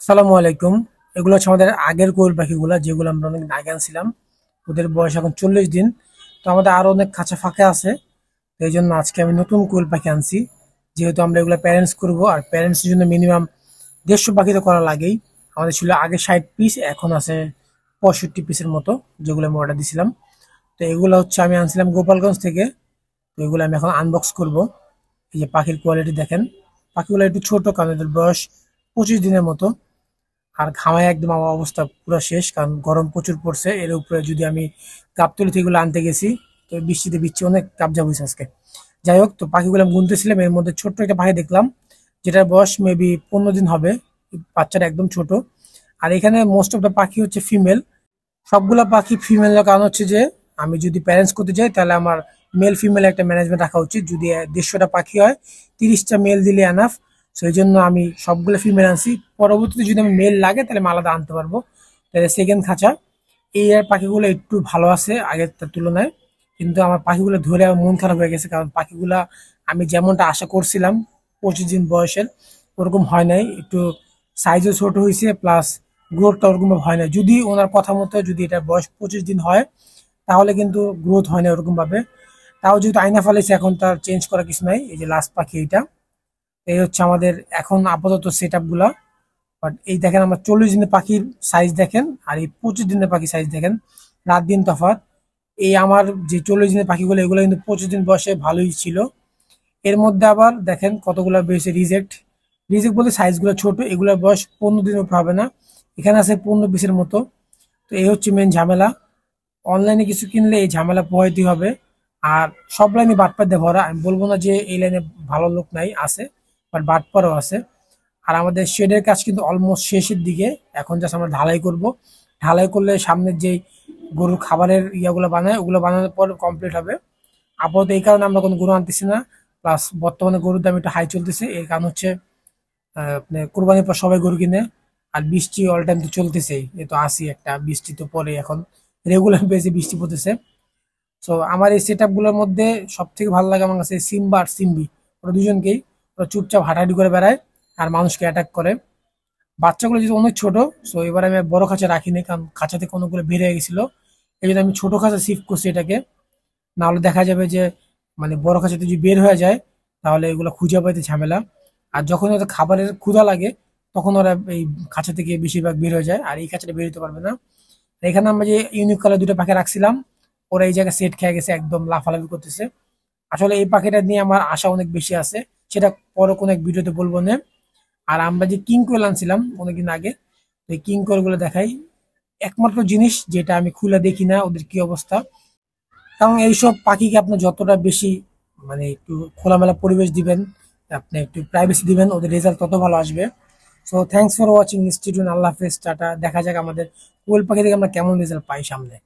আসসালামু আলাইকুম। এগুলো হচ্ছে আমাদের আগের কোয়েল পাখিগুলা, যেগুলো আমরা অনেক আগে আনছিলাম। ওদের বয়স এখন 40 দিন। তো আমাদের আরো অনেক খাঁচা ফাঁকা আছে। তো এই জন্য আজকে আমি নতুন কোয়েল পাখি আনছি। যেহেতু আমরা এগুলো প্যারেন্টস করব, আর প্যারেন্টসের জন্য মিনিমাম 150 পাখি তো করা লাগেই। আমাদের ছিল আগে 60 পিস, এখন আছে 65 পিসের মতো, যেগুলো আমি অর্ডার দিছিলাম। তো এগুলো হচ্ছে আমি আনছিলাম গোপালগঞ্জ থেকে। তো এগুলো আমি এখন আনবক্স করব। এই যে পাখির কোয়ালিটি দেখেন। পাখিগুলো একটু ছোট, কারণ এদের বয়স 25 দিনের মতো। আর ঘামায় একদম আমার অবস্থা পুরো শেষ, কারণ গরম প্রচুর পড়ছে। এর উপরে যদি আমি গাবতলী থেকে এগুলো আনতে গেছি, তো বৃষ্টিতে বিচ্ছি অনেক কাবজা হয়েছে আজকে। যাই হোক, তো পাখিগুলো আমি গুনতেছিলাম, এর মধ্যে ছোট্ট একটা পাখি দেখলাম, যেটার বয়স মেবি 15 দিন হবে। বাচ্চাটা একদম ছোট। আর এখানে মোস্ট অফ দ্য পাখি হচ্ছে ফিমেল। সবগুলা পাখি ফিমেলের কারণ হচ্ছে যে, আমি যদি প্যারেন্টস করতে যাই তাহলে আমার মেল ফিমেল একটা ম্যানেজমেন্ট রাখা উচিত। যদি 150টা পাখি হয়, 30টা মেল দিলে এনাফ। সেই জন্য আমি সবগুলো ফিমেল আনছি। পরবর্তীতে যদি আমি মেল লাগে তাহলে আমি আলাদা আনতে পারবো। তাহলে সেকেন্ড খাঁচা। এই আর পাখিগুলো একটু ভালো আছে আগের তুলনায়। কিন্তু আমার পাখিগুলো ধরে আমার মন খারাপ হয়ে গেছে, কারণ পাখিগুলা আমি যেমনটা আশা করছিলাম 25 দিন বয়সের, ওরকম হয় নাই। একটু সাইজও ছোট হয়েছে, প্লাস গ্রোথটা ওরকম হয় না। যদি ওনার কথা মতো যদি এটা বয়স 25 দিন হয়, তাহলে কিন্তু গ্রোথ হয় না ওরকম ভাবে। তাও যেহেতু আয়না ফেলেছে, এখন তার চেঞ্জ করা কিছু নাই। এই যে লাস্ট পাখি এইটা। এই হচ্ছে আমাদের এখন আপাতত সেট আপ গুলা। বাট এই দেখেন, আমার 40 দিনের পাখির সাইজ দেখেন, আর এই 25 দিনের পাখির সাইজ দেখেন। রাত দিন তফাৎ। এই আমার যে 40 দিনের পাখিগুলো, এগুলো কিন্তু 25 দিন বয়সে ভালোই ছিল। এর মধ্যে আবার দেখেন কতগুলো বেশি রিজেক্ট। রিজেক্ট বলতে সাইজগুলো ছোট, এগুলোর বয়স 15 দিনের উপর হবে না। এখানে আছে 15 পিসের মতো। তো এই হচ্ছে মেন ঝামেলা। অনলাইনে কিছু কিনলে এই ঝামেলা পোহাইতে হবে। আর সব লাইনে বাটপার দিয়ে ভরা। আমি বলবো না যে এই লাইনে ভালো লোক নাই, আছে, বাট বাটপারও আছে। আর আমাদের শেডের কাজ কিন্তু অলমোস্ট শেষের দিকে। এখন জাস্ট আমরা ঢালাই করব। ঢালাই করলে সামনের যে গরুর খাবারের ইয়াগুলো বানায়, ওগুলো বানানোর পর কমপ্লিট হবে। আপাতত এই কারণে আমরা কোনো গরু আনতেছি না। প্লাস বর্তমানে গরুর দাম একটু হাই চলতেছে। এর কারণ হচ্ছে আপনার কোরবানির পর সবাই গরু কিনে। আর বৃষ্টি অল টাইম তো চলতেছেই, এ তো আসি একটা বৃষ্টি তো পরে এখন রেগুলার বেসে বৃষ্টি পড়তেছে। সো আমার এই সেট গুলোর মধ্যে সব থেকে ভালো লাগে আমার কাছে সিম্বা আর সিম্বি। ওরা দুজনকেই। ওরা চুপচাপ হাঁটাহাঁটি করে বেড়ায়, আর মানুষকে অ্যাটাক করে। বাচ্চাগুলো যেহেতু অনেক ছোট, সো এবার আমি আর বড় খাঁচা রাখিনি, কারণ খাঁচা থেকে অনেকগুলো বের হয়ে গেছিল। এই জন্য আমি ছোট খাঁচা শিফট করছি এটাকে। না হলে দেখা যাবে যে, মানে বড় খাঁচাতে যদি বের হয়ে যায়, তাহলে এগুলো খুঁজে পাইতে ঝামেলা। আর যখন ওদের খাবারের ক্ষুধা লাগে, তখন ওরা এই খাঁচা থেকে বেশিরভাগ বের হয়ে যায়, আর এই খাঁচাটা বের হতে পারবে না। আর এখানে আমরা যে ইউনিক কালার দুটো পাখি রাখছিলাম, ওরা এই জায়গায় সেট খেয়ে গেছে, একদম লাফালাফি করতেছে। আসলে এই পাখিটা নিয়ে আমার আশা অনেক বেশি আছে, সেটা পরে কোনো এক ভিডিওতে বলবো না। আর আমরা যে কিং কোয়েল আনছিলাম অনেকদিন আগে, তো এই কিং কোয়েল গুলো দেখাই। একমাত্র জিনিস যেটা আমি খুলে দেখি না ওদের কি অবস্থা। কারণ এইসব পাখিকে আপনি যতটা বেশি, মানে একটু খোলামেলা পরিবেশ দিবেন, আপনি একটু প্রাইভেসি দিবেন, ওদের রেজাল্ট তত ভালো আসবে। So thanks for watching student. আল্লাহ হাফেজ, টাটা। দেখা যাক আমাদের কোয়েল পাখি থেকে আমরা কেমন রেজাল্ট পাই সামনে।